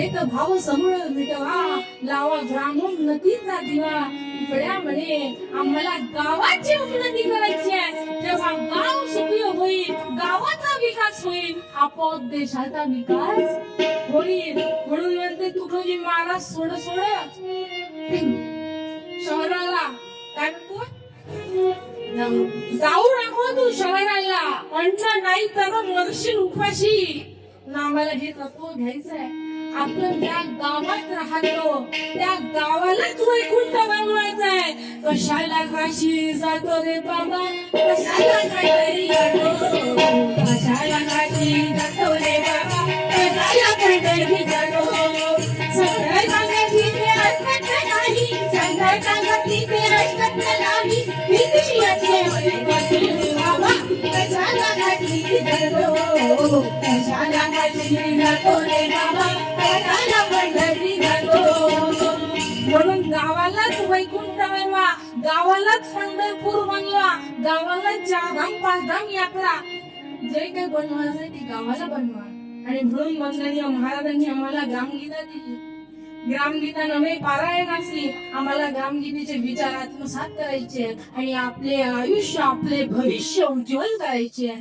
एक भाव समूळ मिटवा लावा ग्रामोन नदीचा दिवा बड्या म्हणे आम्हाला गावाची उन्नती करायची आहे. जेव्हा गाव सुखी होईल, गावाचा विकास होईल, आपोआप देशाचा विकास होईल. म्हणून म्हणते तुकोजी महाराज सोड शहराला काय म्हणतो, जाऊ नको तू शहराला, म्हटलं नाही तर मरशील उपाशी. आम्हाला हे तत्व घ्यायचंय. आपण त्या गावात राहतो, त्या गावालाच वैकुंठ बनवायचंय. कशाला काशी जातो रे बाबा, कशाला काहीतरी जातो, कशाला काशी जातो रे बाबा, कशाला काहीतरी जातो. सगळं सांगायची ते ऐकत नाही, सगळं सांगायची ते ऐकत नाही. किती येते बाबा, कशाला काशी जातो, कशाला काशी जातो रे बाबा, कशाला पंढरी जातो. म्हणून गावालाच वैकुंठ बनवा, गावालाच पंढरपूर बनवा, गावालाच 4 धाम 5 धाम यात्रा जे काही बनवायचं ते गावाला बनवा. आणि म्हणून वंदनीय महाराजांनी आम्हाला ग्रामगीता दिली. ग्रामगीता नव्हे पारायण असली, आम्हाला ग्रामगीतेचे विचार आत्मसात करायचे आणि आपले आयुष्य, आपले भविष्य उज्ज्वल करायचे.